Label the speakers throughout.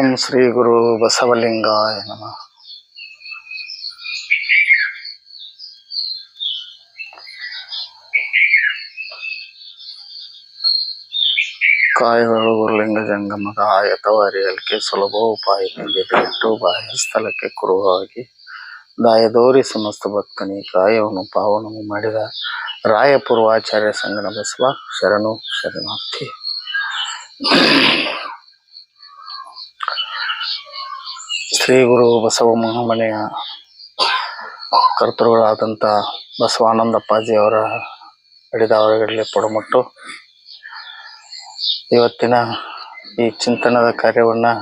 Speaker 1: ಓಂ ಶ್ರೀ ಗುರು ಬಸವಲಿಂಗಾಯ ನಮಃ. ಕಾಯಗಳು ಗುರುಲಿಂಗ ಜಂಗಮದ ಆಯತವ ಅರಿಯಲಿಕ್ಕೆ ಸುಲಭೋಪಾಯದಿಂದ ಬಿಟ್ಟು ಬಾಹ್ಯ ಸ್ಥಳಕ್ಕೆ ಕುರುವಾಗಿ ದಾಯದೋರಿ ಸಮಸ್ತ ಭಕ್ತನಿ ಕಾಯವನ್ನು ಪಾವನವು ಮಾಡಿದ ರಾಯಪೂರ್ವಾಚಾರ್ಯ ಸಂಗನ ಬಸವ ಶರಣು ಶರಣಾರ್ಥಿ. ಶ್ರೀ ಗುರು ಬಸವ ಮಹಾಮನೆಯ ಕರ್ತೃಗಳಾದಂಥ ಬಸವಾನಂದಪ್ಪಾಜಿಯವರ ಹಿಡಿದಾವರಗಳಲ್ಲಿ ಪೊಡಮಟ್ಟು ಇವತ್ತಿನ ಈ ಚಿಂತನದ ಕಾರ್ಯವನ್ನು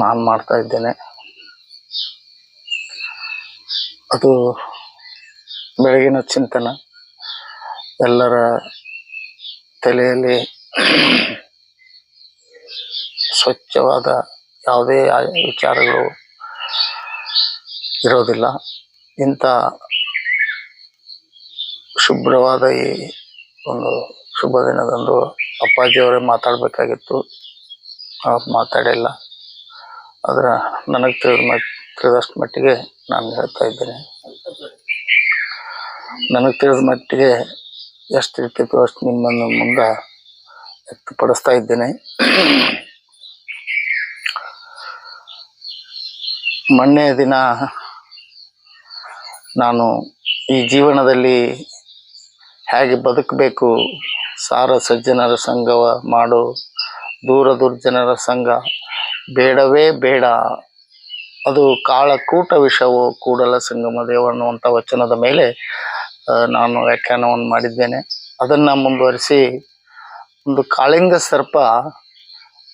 Speaker 1: ನಾನು ಮಾಡ್ತಾ ಇದ್ದೇನೆ. ಅದು ಬೆಳಗಿನ ಚಿಂತನ. ಎಲ್ಲರ ತಲೆಯಲ್ಲಿ ಸ್ವಚ್ಛವಾದ ಯಾವುದೇ ವಿಚಾರಗಳು ಇರೋದಿಲ್ಲ. ಇಂಥ ಶುಭ್ರವಾದ ಈ ಒಂದು ಶುಭ ದಿನದಂದು ಅಪ್ಪಾಜಿಯವರೇ ಮಾತಾಡಬೇಕಾಗಿತ್ತು, ಮಾತಾಡಿಲ್ಲ. ಆದರೆ ನನಗೆ ತಿಳಿದಷ್ಟು ಮಟ್ಟಿಗೆ ನಾನು ಹೇಳ್ತಾ ಇದ್ದೇನೆ. ನನಗೆ ತಿಳಿದ ಮಟ್ಟಿಗೆ ಎಷ್ಟು ಇರ್ತಿತ್ತು ಅಷ್ಟು ನಿಮ್ಮನ್ನು ಮುಂದೆ ವ್ಯಕ್ತಪಡಿಸ್ತಾ ಇದ್ದೇನೆ. ಮೊನ್ನೆ ದಿನ ನಾನು ಈ ಜೀವನದಲ್ಲಿ ಹೇಗೆ ಬದುಕಬೇಕು, ಸಾರ ಸಜ್ಜನರ ಸಂಘವ ಮಾಡು, ದೂರ ದುರ್ಜನರ ಸಂಘ ಬೇಡವೇ ಬೇಡ, ಅದು ಕಾಳಕೂಟ ವಿಷವೋ ಕೂಡಲ ಸಂಗಮ ದೇವ ಅನ್ನುವಂಥ ವಚನದ ಮೇಲೆ ನಾನು ವ್ಯಾಖ್ಯಾನವನ್ನು ಮಾಡಿದ್ದೇನೆ. ಅದನ್ನು ಮುಂದುವರಿಸಿ ಒಂದು ಕಾಳಿಂಗ ಸರ್ಪ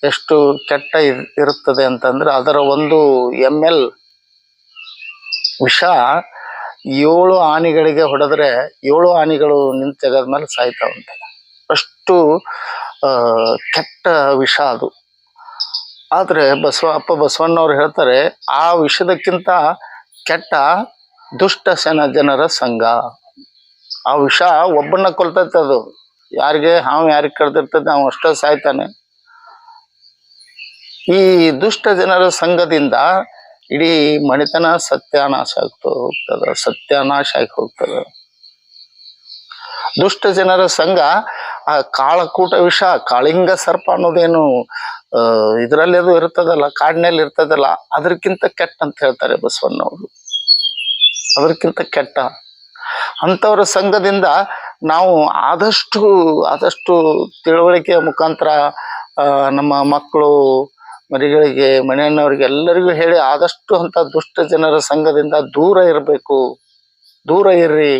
Speaker 1: ಎಷ್ಟು ಕೆಟ್ಟ ಇರುತ್ತದೆ ಅಂತಂದ್ರೆ ಅದರ ಒಂದು ml ವಿಷ 7 ಆನೆಗಳಿಗೆ ಹೊಡೆದ್ರೆ 7 ಆನೆಗಳು ನಿಂತ ಜಗದ ಮೇಲೆ ಸಾಯ್ತಾವಂತೆ. ಅಷ್ಟು ಕೆಟ್ಟ ವಿಷ ಅದು. ಆದರೆ ಬಸವಣ್ಣವ್ರು ಹೇಳ್ತಾರೆ, ಆ ವಿಷದಕ್ಕಿಂತ ಕೆಟ್ಟ ದುಷ್ಟ ಜನರ ಸಂಘ. ಆ ವಿಷ ಒಬ್ಬನ್ನ ಕೊಲ್ತೈತೆ. ಅದು ಹಾವು ಯಾರಿಗೆ ಕಡ್ದಿರ್ತದೆ ಅವ ಅಷ್ಟೇ ಸಾಯ್ತಾನೆ. ಈ ದುಷ್ಟ ಜನರ ಸಂಘದಿಂದ ಇಡೀ ಮಣಿತನ ಸತ್ಯಾನಾಶ ಆಗಿ ಹೋಗ್ತದೆ. ದುಷ್ಟ ಜನರ ಸಂಘ ಆ ಕಾಳಕೂಟ ವಿಷ, ಕಾಳಿಂಗ ಸರ್ಪ ಅನ್ನೋದೇನು ಇದರಲ್ಲಿ ಅದು ಇರ್ತದಲ್ಲ, ಕಾಡಿನಲ್ಲಿ ಇರ್ತದಲ್ಲ, ಅದಕ್ಕಿಂತ ಕೆಟ್ಟ ಅಂತ ಹೇಳ್ತಾರೆ ಬಸವಣ್ಣವರು. ಅದಕ್ಕಿಂತ ಕೆಟ್ಟ ಅಂಥವ್ರ ಸಂಘದಿಂದ ನಾವು ಆದಷ್ಟು ತಿಳುವಳಿಕೆಯ ಮುಖಾಂತರ ನಮ್ಮ ಮಕ್ಕಳು ಮರಿಗಳಿಗೆ, ಮನೆಯನ್ನವರಿಗೆ ಎಲ್ಲರಿಗೂ ಹೇಳಿ ಆದಷ್ಟು ಅಂತ ದುಷ್ಟ ಜನರ ಸಂಘದಿಂದ ದೂರ ಇರಬೇಕು, ದೂರ ಇರ್ರಿ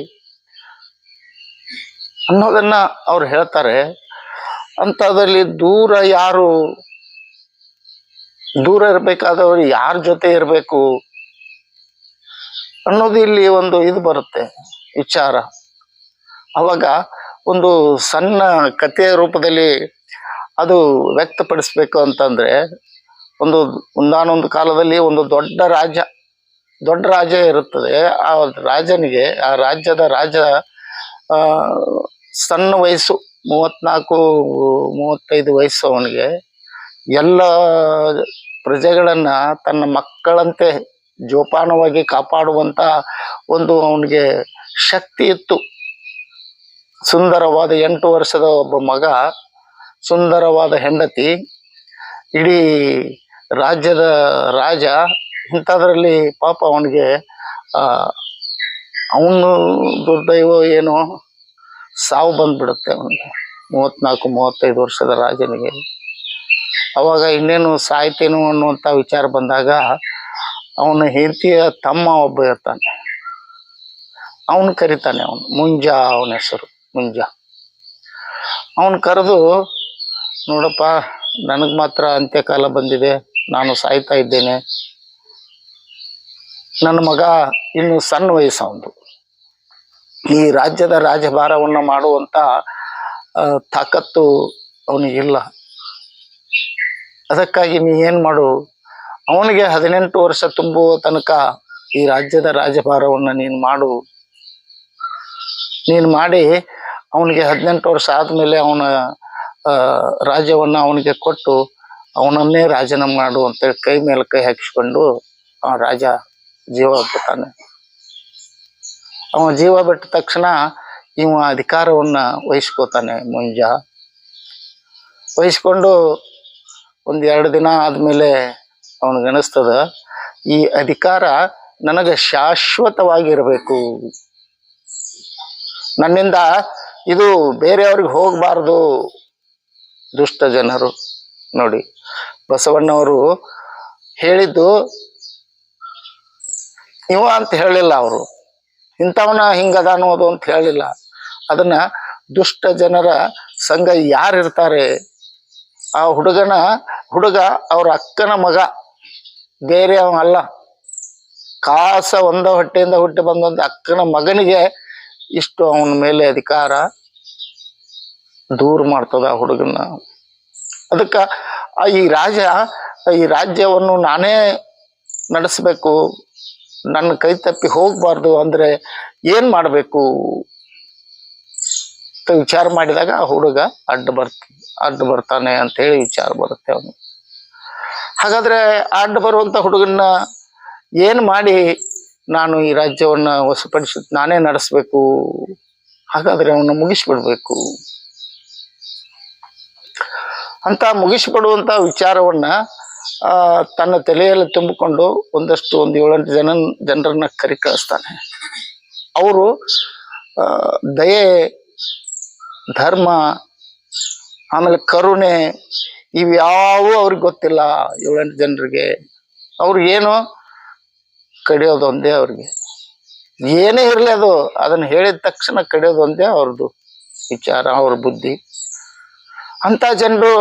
Speaker 1: ಅನ್ನೋದನ್ನ ಅವ್ರು ಹೇಳ್ತಾರೆ. ಅಂಥದ್ರಲ್ಲಿ ದೂರ ಇರಬೇಕಾದವರು ಯಾರ ಜೊತೆ ಇರಬೇಕು ಅನ್ನೋದು ಇಲ್ಲಿ ಒಂದು ಇದು ಬರುತ್ತೆ ವಿಚಾರ. ಅವಾಗ ಒಂದು ಸಣ್ಣ ಕಥೆಯ ರೂಪದಲ್ಲಿ ಅದು ವ್ಯಕ್ತಪಡಿಸ್ಬೇಕು ಅಂತಂದ್ರೆ, ಒಂದಾನೊಂದು ಕಾಲದಲ್ಲಿ ಒಂದು ದೊಡ್ಡ ರಾಜ ಇರುತ್ತದೆ. ಆ ರಾಜನಿಗೆ, ಆ ರಾಜ್ಯದ ರಾಜ ಸಣ್ಣ ವಯಸ್ಸು, 34-35 ವಯಸ್ಸು. ಅವನಿಗೆ ಎಲ್ಲ ಪ್ರಜೆಗಳನ್ನ ತನ್ನ ಮಕ್ಕಳಂತೆ ಜೋಪಾನವಾಗಿ ಕಾಪಾಡುವಂತ ಒಂದು ಅವನಿಗೆ ಶಕ್ತಿ ಇತ್ತು. ಸುಂದರವಾದ 8 ವರ್ಷದ ಒಬ್ಬ ಮಗ, ಸುಂದರವಾದ ಹೆಂಡತಿ, ಇಡೀ ರಾಜ್ಯದ ರಾಜ. ಇಂಥದ್ರಲ್ಲಿ ಪಾಪ ಅವನಿಗೆ ಅವನು ದುರ್ದೈವ ಏನೋ ಸಾವು ಬಂದ್ಬಿಡುತ್ತೆ ಅವನಿಗೆ. 34-35 ವರ್ಷದ ರಾಜನಿಗೆ. ಅವಾಗ ಇನ್ನೇನು ಸಾಯ್ತೇನೋ ಅನ್ನುವಂಥ ವಿಚಾರ ಬಂದಾಗ ಅವನ ಹೆಂಡತಿಯ ತಮ್ಮ ಒಬ್ಬ ಇರ್ತಾನೆ. ಅವನು ಕರಿತಾನೆ, ಮುಂಜ, ಅವನ ಹೆಸರು ಮುಂಜ. ಅವನು ಕರೆದು, ನೋಡಪ್ಪ, ನನಗೆ ಮಾತ್ರ ಅಂತ್ಯಕಾಲ ಬಂದಿದೆ, ನಾನು ಸಾಯ್ತಾ ಇದ್ದೇನೆ. ನನ್ನ ಮಗ ಇನ್ನು ಸಣ್ಣ ವಯಸ್ಸು, ಅವನು ಈ ರಾಜ್ಯದ ರಾಜಭಾರವನ್ನು ಮಾಡುವಂತ ತಾಕತ್ತು ಅವನಿಗಿಲ್ಲ. ಅದಕ್ಕಾಗಿ ನೀ ಏನು ಮಾಡು, ಅವನಿಗೆ 18 ವರ್ಷ ತುಂಬುವ ತನಕ ಈ ರಾಜ್ಯದ ರಾಜಭಾರವನ್ನು ನೀನು ಮಾಡಿ ಅವನಿಗೆ 18 ವರ್ಷ ಆದಮೇಲೆ ಅವನ ರಾಜ್ಯವನ್ನ ಅವನಿಗೆ ಕೊಟ್ಟು ಅವನನ್ನೇ ರಾಜನ ಮಾಡು ಅಂತೇಳಿ ಕೈ ಮೇಲೆ ಕೈ ಹಾಕಿಸ್ಕೊಂಡು ಆ ರಾಜ ಜೀವ ಬಿಡ್ತಾನೆ. ಅವ ಜೀವ ಬಿಟ್ಟ ತಕ್ಷಣ ಇವ ಅಧಿಕಾರವನ್ನ ವಹಿಸ್ಕೋತಾನೆ. ಮುಂಜ ವಹಿಸ್ಕೊಂಡು 1-2 ದಿನ ಆದ್ಮೇಲೆ ಅವನಿಗನಿಸ್ತದ ಈ ಅಧಿಕಾರ ನನಗೆ ಶಾಶ್ವತವಾಗಿರ್ಬೇಕು, ನನ್ನಿಂದ ಇದು ಬೇರೆಯವ್ರಿಗೆ ಹೋಗಬಾರ್ದು. ದುಷ್ಟ ಜನರು ನೋಡಿ, ಬಸವಣ್ಣವರು ಹೇಳಿದ್ದು ಇವ ಅಂತ ಹೇಳಿಲ್ಲ, ಅವರು ಇಂಥವನ ಹಿಂಗದ ಅನ್ನೋದು ಅಂತ ಹೇಳಿಲ್ಲ. ಅದನ್ನ ದುಷ್ಟ ಜನರ ಸಂಘ ಯಾರಿರ್ತಾರೆ, ಆ ಹುಡುಗ ಅವ್ರ ಅಕ್ಕನ ಮಗ, ಬೇರೆ ಅವ ಅಲ್ಲ. ಕಾಸ ಒಂದ ಹೊಟ್ಟೆಯಿಂದ ಹುಟ್ಟಿ ಬಂದಂತ ಅಕ್ಕನ ಮಗನಿಗೆ ಇಷ್ಟು ಅವನ ಮೇಲೆ ಅಧಿಕಾರ ದೂರ ಮಾಡ್ತದ ಆ ಹುಡುಗನ. ಅದಕ್ಕ ಈ ರಾಜ್ಯವನ್ನು ನಾನೇ ನಡೆಸ್ಬೇಕು, ನನ್ನ ಕೈ ತಪ್ಪಿ ಹೋಗ್ಬಾರ್ದು ಅಂದ್ರೆ ಏನ್ ಮಾಡ್ಬೇಕು ಅಂತ ವಿಚಾರ ಮಾಡಿದಾಗ ಆ ಹುಡುಗ ಅಡ್ಡ ಬರ್ತಾನೆ ಅಂತ ಹೇಳಿ ವಿಚಾರ ಬರುತ್ತೆ ಅವನು. ಹಾಗಾದ್ರೆ ಅಡ್ಡ ಬರುವಂತ ಹುಡುಗನ್ನ ಏನ್ ಮಾಡಿ ನಾನು ಈ ರಾಜ್ಯವನ್ನ ವಶಪಡಿಸಿ ನಾನೇ ನಡೆಸ್ಬೇಕು, ಹಾಗಾದ್ರೆ ಅವನ್ನ ಮುಗಿಸ್ಬಿಡ್ಬೇಕು ಅಂತ ಮುಗಿಸ್ಬಿಡುವಂತ ವಿಚಾರವನ್ನ ತನ್ನ ತಲೆಯಲ್ಲಿ ತುಂಬಿಕೊಂಡು ಒಂದು 7-8 ಜನರನ್ನ ಕಳಿಸ್ತಾನೆ. ಅವರು ದಯೆ, ಧರ್ಮ, ಆಮೇಲೆ ಕರುಣೆ ಇವ್ಯಾವೂ ಅವ್ರಿಗೆ ಗೊತ್ತಿಲ್ಲ. 7-8 ಜನರಿಗೆ ಅವ್ರಿಗೇನು ಕಡಿಯೋದೊಂದೇ, ಅವ್ರಿಗೆ ಏನೇ ಇರಲಿ ಅದನ್ನ ಹೇಳಿದ ತಕ್ಷಣ ಕಡಿಯೋದೊಂದೇ ಅವ್ರದ್ದು ವಿಚಾರ, ಅವ್ರ ಬುದ್ಧಿ. ಅಂತ ಜನರು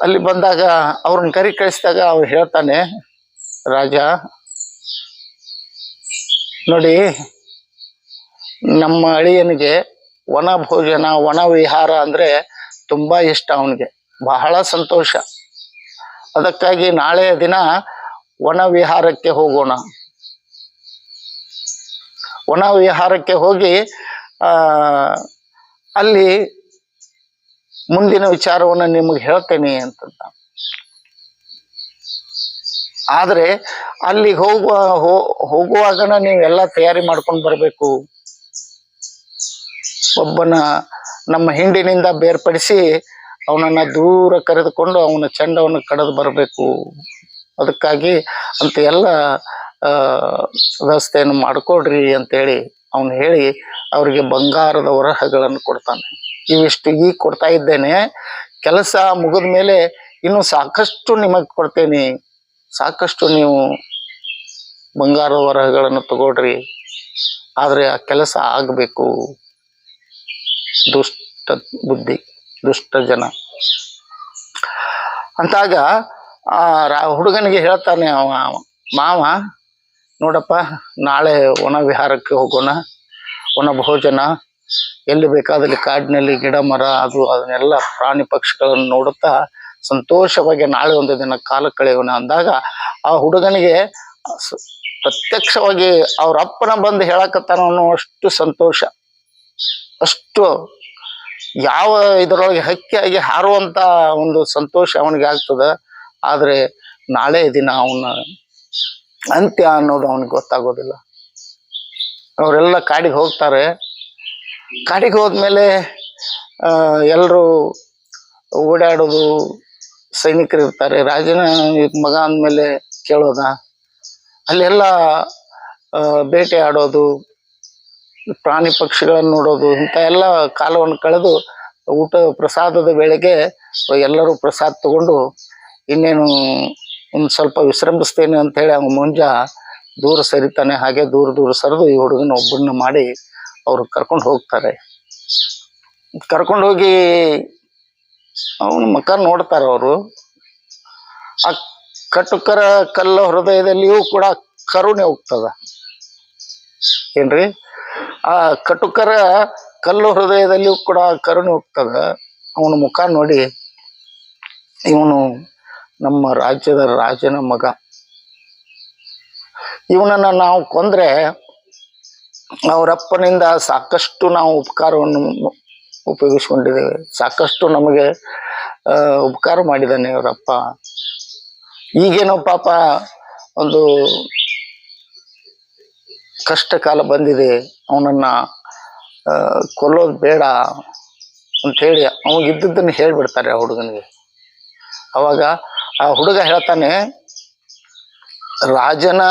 Speaker 1: ಅಲ್ಲಿ ಬಂದಾಗ ಅವ್ರನ್ನ ಕಳಿಸಿದಾಗ ಅವ್ರು ಹೇಳ್ತಾನೆ, ರಾಜ ನೋಡಿ, ನಮ್ಮ ಅಳಿಯನಿಗೆ ವನ ಭೋಜನ, ವನ ವಿಹಾರ ಅಂದ್ರೆ ತುಂಬಾ ಇಷ್ಟ, ಅವನಿಗೆ ಬಹಳ ಸಂತೋಷ. ಅದಕ್ಕಾಗಿ ನಾಳೆ ದಿನ ವನ ವಿಹಾರಕ್ಕೆ ಹೋಗೋಣ. ವನ ವಿಹಾರಕ್ಕೆ ಹೋಗಿ ಅಲ್ಲಿ ಮುಂದಿನ ವಿಚಾರವನ್ನು ನಿಮಗೆ ಹೇಳ್ತೇನೆ ಅಂತಂತ. ಆದ್ರೆ ಅಲ್ಲಿಗೆ ಹೋಗುವಾಗನ ನೀವೆಲ್ಲ ತಯಾರಿ ಮಾಡ್ಕೊಂಡು ಬರ್ಬೇಕು. ಒಬ್ಬನ ನಮ್ಮ ಹಿಂಡಿನಿಂದ ಬೇರ್ಪಡಿಸಿ ಅವನನ್ನ ದೂರ ಕರೆದುಕೊಂಡು ಅವನ ಚೆಂಡವನ್ನು ಕಡಿದು ಬರಬೇಕು. ಅದಕ್ಕಾಗಿ ಅಂತ ಎಲ್ಲ ವ್ಯವಸ್ಥೆಯನ್ನು ಮಾಡ್ಕೊಡ್ರಿ ಅಂತೇಳಿ ಅವನು ಹೇಳಿ ಅವರಿಗೆ ಬಂಗಾರದ ವರಹಗಳನ್ನು ಕೊಡ್ತಾನೆ. ಇವಿಷ್ಟು ಈಗ ಕೊಡ್ತಾ ಇದ್ದೇನೆ, ಕೆಲಸ ಮುಗಿದ ಮೇಲೆ ಇನ್ನು ಸಾಕಷ್ಟು ನಿಮಗೆ ಕೊಡ್ತೇನೆ, ಸಾಕಷ್ಟು ನೀವು ಬಂಗಾರದ ವರಹಗಳನ್ನು ತಗೊಳ್ರಿ, ಆದ್ರೆ ಆ ಕೆಲಸ ಆಗಬೇಕು. ದುಷ್ಟ ಬುದ್ಧಿ, ದುಷ್ಟ ಜನ ಅಂತಾಗ ಹುಡುಗನಿಗೆ ಹೇಳ್ತಾನೆ ಅವ ಮಾವ, ನೋಡಪ್ಪ, ನಾಳೆ ವನ ವಿಹಾರಕ್ಕೆ ಹೋಗೋಣ, ವನ ಭೋಜನ, ಎಲ್ಲಿ ಬೇಕಾದಲ್ಲಿ ಕಾಡಿನಲ್ಲಿ ಗಿಡ ಮರ ಅದನ್ನೆಲ್ಲ ಪ್ರಾಣಿ ಪಕ್ಷಿಗಳನ್ನು ನೋಡುತ್ತಾ ಸಂತೋಷವಾಗಿ ನಾಳೆ ಒಂದು ದಿನ ಕಾಲ ಕಳೆಯೋಣ ಅಂದಾಗ ಆ ಹುಡುಗನಿಗೆ ಪ್ರತ್ಯಕ್ಷವಾಗಿ ಅವ್ರ ಅಪ್ಪನ ಬಂದು ಹೇಳಕತ್ತಾನ ಅನ್ನೋ ಅಷ್ಟು ಸಂತೋಷ, ಅಷ್ಟು ಯಾವ ಇದರೊಳಗೆ ಹಕ್ಕಿಯಾಗಿ ಹಾರುವಂತ ಒಂದು ಸಂತೋಷ ಅವನಿಗೆ ಆಗ್ತದ. ಆದ್ರೆ ನಾಳೆ ದಿನ ಅವನ ಅಂತ್ಯ ಅನ್ನೋದು ಅವನಿಗೆ ಗೊತ್ತಾಗೋದಿಲ್ಲ. ಅವರೆಲ್ಲ ಕಾಡಿಗೆ ಹೋಗ್ತಾರೆ. ಕಾಡಿಗೆ ಹೋದ್ಮೇಲೆ ಎಲ್ಲರೂ ಓಡಾಡೋದು, ಸೈನಿಕರು ಇರ್ತಾರೆ. ರಾಜನ ಮಗ ಅಂದಮೇಲೆ ಕೇಳೋದ, ಅಲ್ಲೆಲ್ಲ ಬೇಟೆ ಆಡೋದು, ಪ್ರಾಣಿ ಪಕ್ಷಿಗಳನ್ನು ನೋಡೋದು, ಇಂಥ ಎಲ್ಲ ಕಾಲವನ್ನು ಕಳೆದು ಊಟ ಪ್ರಸಾದದ ವೇಳೆಗೆ ಎಲ್ಲರೂ ಪ್ರಸಾದ ತಗೊಂಡು ಇನ್ನೇನು ಒಂದು ಸ್ವಲ್ಪ ವಿಶ್ರಮಿಸ್ತೇನೆ ಅಂತ ಹೇಳಿ ಅವನು ಮುಂಜ ದೂರ ಸರಿತಾನೆ. ಹಾಗೆ ದೂರ ಸರಿದು ಈ ಹುಡುಗನ ಒಬ್ಬರನ್ನ ಮಾಡಿ ಅವ್ರು ಕರ್ಕೊಂಡು ಹೋಗ್ತಾರೆ. ಕರ್ಕೊಂಡು ಹೋಗಿ ಅವನ ಮುಖ ನೋಡ್ತಾರೆ ಅವರು. ಆ ಕಟುಕರ ಕಲ್ಲ ಹೃದಯದಲ್ಲಿಯೂ ಕೂಡ ಕರುಣೆ ಹೋಗ್ತದ. ಏನ್ರಿ, ಆ ಕಟುಕರ ಕಲ್ಲು ಹೃದಯದಲ್ಲಿಯೂ ಕೂಡ ಕರುಣೆ ಹೋಗ್ತದ. ಅವನ ಮುಖ ನೋಡಿ, ಇವನು ನಮ್ಮ ರಾಜ್ಯದ ರಾಜನ ಮಗ, ಇವನನ್ನ ನಾವು ಕೊಂದ್ರೆ ಅವರಪ್ಪನಿಂದ ಸಾಕಷ್ಟು ನಾವು ಉಪಕಾರವನ್ನು ಉಪಯೋಗಿಸ್ಕೊಂಡಿದ್ದೇವೆ. ಸಾಕಷ್ಟು ನಮಗೆ ಉಪಕಾರ ಮಾಡಿದ್ದಾನೆ ಅವರಪ್ಪ. ಈಗೇನೋ ಪಾಪ ಒಂದು ಕಷ್ಟ ಕಾಲ ಬಂದಿದೆ, ಅವನನ್ನ ಕೊಲ್ಲೋದು ಬೇಡ ಅಂಥೇಳಿ ಅವನಿಗಿದ್ದದ್ದನ್ನು ಹೇಳ್ಬಿಡ್ತಾರೆ ಆ ಹುಡುಗನಿಗೆ. ಅವಾಗ ಆ ಹುಡುಗ ಹೇಳ್ತಾನೆ, ರಾಜನ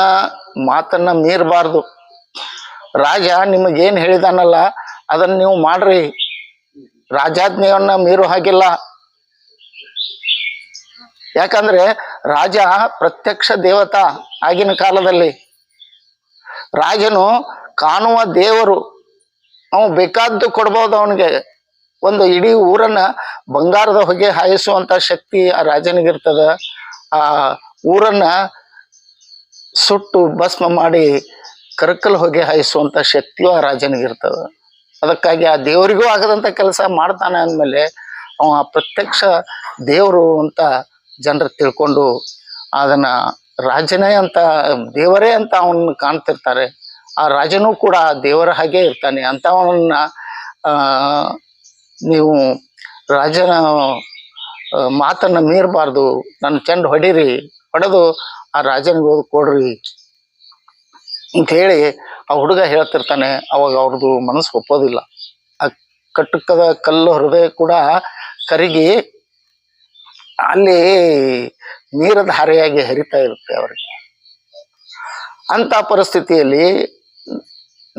Speaker 1: ಮಾತನ್ನ ಮೀರಬಾರ್ದು, ರಾಜ ನಿಮಗೇನು ಹೇಳಿದಾನಲ್ಲ ಅದನ್ನ ನೀವು ಮಾಡ್ರಿ, ರಾಜಾಜ್ಞೆಯನ್ನ ಮೀರೋ ಹಾಗಿಲ್ಲ. ಯಾಕಂದ್ರೆ ರಾಜ ಪ್ರತ್ಯಕ್ಷ ದೇವತಾ ಆಗಿನ ಕಾಲದಲ್ಲಿ. ರಾಜನು ಕಾಣುವ ದೇವರು, ಅವ ಬೇಕಾದ್ದು ಕೊಡ್ಬೋದು ಅವನಿಗೆ. ಒಂದು ಇಡೀ ಊರನ್ನ ಬಂಗಾರದ ಹೊಗೆ ಹಾಯಿಸುವಂತ ಶಕ್ತಿ ಆ ರಾಜನಿಗಿರ್ತದ. ಆ ಊರನ್ನ ಸುಟ್ಟು ಭಸ್ಮ ಮಾಡಿ ಕರಕಲ್ ಹೊಗೆ ಹಾಯಿಸುವಂತ ಶಕ್ತಿಯು ಆ ರಾಜನಿಗಿರ್ತದ. ಅದಕ್ಕಾಗಿ ಆ ದೇವರಿಗೂ ಆಗದಂತ ಕೆಲಸ ಮಾಡ್ತಾನೆ ಅಂದಮೇಲೆ ಅವ ಪ್ರತ್ಯಕ್ಷ ದೇವರು ಅಂತ ಜನರು ತಿಳ್ಕೊಂಡು ಅದನ್ನ ರಾಜನೇ ಅಂತ, ದೇವರೇ ಅಂತ ಅವನ್ನ ಕಾಣ್ತಿರ್ತಾರೆ. ಆ ರಾಜನೂ ಕೂಡ ದೇವರ ಹಾಗೆ ಇರ್ತಾನೆ. ಅಂತವನ್ನ ನೀವು ರಾಜನ ಮಾತನ್ನ ಮೀರಬಾರ್ದು, ನನ್ನ ಚೆಂಡು ಹೊಡೀರಿ, ಹೊಡೆದು ಆ ರಾಜನಿಗೆ ಹೋಗಿ ಕೊಡ್ರಿ ಅಂತ ಹೇಳಿ ಆ ಹುಡುಗ ಹೇಳ್ತಿರ್ತಾನೆ. ಅವಾಗ ಅವ್ರದ್ದು ಮನಸ್ಸು ಒಪ್ಪೋದಿಲ್ಲ. ಆ ಕಟ್ಟುಕದ ಕಲ್ಲು ಹೃದಯ ಕೂಡ ಕರಗಿ ಅಲ್ಲಿ ನೀರದ ಧಾರೆಯಾಗಿ ಹರಿತಾ ಇರುತ್ತೆ ಅವರಿಗೆ. ಅಂತ ಪರಿಸ್ಥಿತಿಯಲ್ಲಿ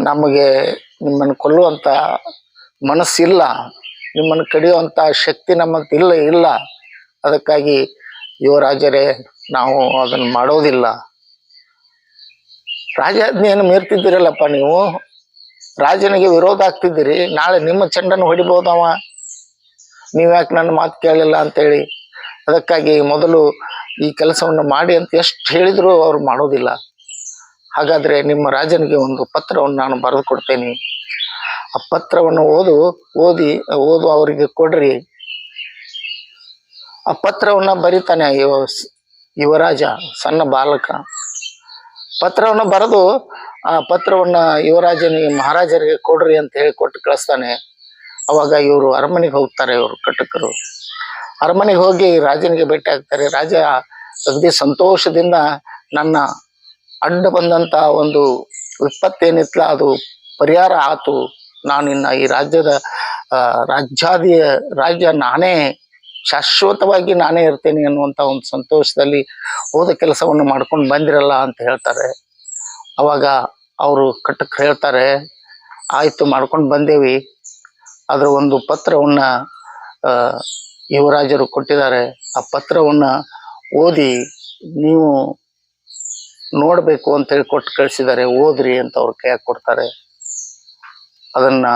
Speaker 1: ನಮಗೆ ನಿಮ್ಮನ್ನು ಕೊಲ್ಲುವಂತ ಮನಸ್ಸಿಲ್ಲ, ನಿಮ್ಮನ್ನು ಕಡಿಯುವಂತ ಶಕ್ತಿ ನಮ್ಮಲ್ಲಿ ಇಲ್ಲ. ಅದಕ್ಕಾಗಿ ಯುವರಾಜರೇ, ನಾವು ಅದನ್ನು ಮಾಡೋದಿಲ್ಲ. ರಾಜಾಜ್ಞೆಯನ್ನು ಮೀರ್ತಿದ್ದೀರಲ್ಲಪ್ಪ ನೀವು, ರಾಜನಿಗೆ ವಿರೋಧ ಆಗ್ತಿದ್ದೀರಿ. ನಾಳೆ ನಿಮ್ಮ ಚೆಂಡನ್ನು ಹೊಡಿಬಹುದವ, ನೀವ್ಯಾಕೆ ನನ್ನ ಮಾತು ಕೇಳಿಲ್ಲ ಅಂತೇಳಿ. ಅದಕ್ಕಾಗಿ ಮೊದಲು ಈ ಕೆಲಸವನ್ನು ಮಾಡಿ ಅಂತ ಎಷ್ಟು ಹೇಳಿದ್ರು ಅವ್ರು ಮಾಡೋದಿಲ್ಲ. ಹಾಗಾದ್ರೆ ನಿಮ್ಮ ರಾಜನಿಗೆ ಒಂದು ಪತ್ರವನ್ನು ನಾನು ಬರೆದು ಕೊಡ್ತೇನೆ. ಆ ಪತ್ರವನ್ನು ಓದಿ ಅವರಿಗೆ ಕೊಡ್ರಿ. ಆ ಪತ್ರವನ್ನ ಬರೀತಾನೆ ಯುವರಾಜ, ಸಣ್ಣ ಬಾಲಕ. ಪತ್ರವನ್ನು ಬರೆದು ಆ ಪತ್ರವನ್ನ ಯುವರಾಜನಿಗೆ, ಮಹಾರಾಜರಿಗೆ ಕೊಡ್ರಿ ಅಂತ ಹೇಳಿ ಕೊಟ್ಟು ಕಳಿಸ್ತಾನೆ. ಅವಾಗ ಇವರು ಅರಮನೆಗೆ ಹೋಗ್ತಾರೆ. ಇವರು ಕಟಕರು ಅರಮನೆಗೆ ಹೋಗಿ ರಾಜನಿಗೆ ಭೇಟಿ ಆಗ್ತಾರೆ. ರಾಜ ಅಗದಿ ಸಂತೋಷದಿಂದ ನನ್ನ ಅಡ್ಡ ಬಂದಂತ ಒಂದು ವಿಪತ್ತೇನಿತ್ತಲ್ಲ ಅದು ಪರಿಹಾರ ಆತು, ನಾನಿನ್ನ ಈ ರಾಜ್ಯ ನಾನೇ ಶಾಶ್ವತವಾಗಿ ನಾನೇ ಇರ್ತೇನೆ ಅನ್ನುವಂತ ಒಂದು ಸಂತೋಷದಲ್ಲಿ ಹೋದ ಕೆಲಸವನ್ನು ಮಾಡ್ಕೊಂಡು ಬಂದಿರಲ್ಲ ಅಂತ ಹೇಳ್ತಾರೆ. ಅವಾಗ ಅವರು ಕಟಕ್ ಹೇಳ್ತಾರೆ, ಆಯ್ತು ಮಾಡ್ಕೊಂಡು ಬಂದೇವಿ, ಅದರ ಒಂದು ಪತ್ರವನ್ನ ಯುವರಾಜರು ಕೊಟ್ಟಿದ್ದಾರೆ. ಆ ಪತ್ರವನ್ನ ಓದಿ ನೀವು ನೋಡ್ಬೇಕು ಅಂತ ಹೇಳಿ ಕೊಟ್ಟು ಕಳಿಸಿದ್ದಾರೆ, ಓದ್ರಿ ಅಂತ ಅವ್ರ ಕೈಯಾಗ ಕೊಡ್ತಾರೆ. ಅದನ್ನ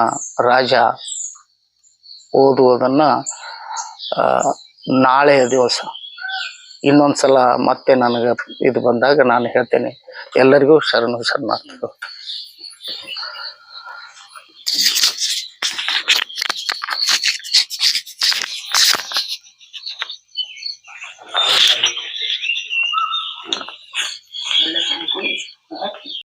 Speaker 1: ರಾಜ ಓದುವುದನ್ನ ನಾಳೆಯ ದಿವಸ ಇನ್ನೊಂದ್ಸಲ ಮತ್ತೆ ನನಗೆ ಇದು ಬಂದಾಗ ನಾನು ಹೇಳ್ತೇನೆ. ಎಲ್ಲರಿಗೂ ಶರಣಾರ್ಥಿಗಳು.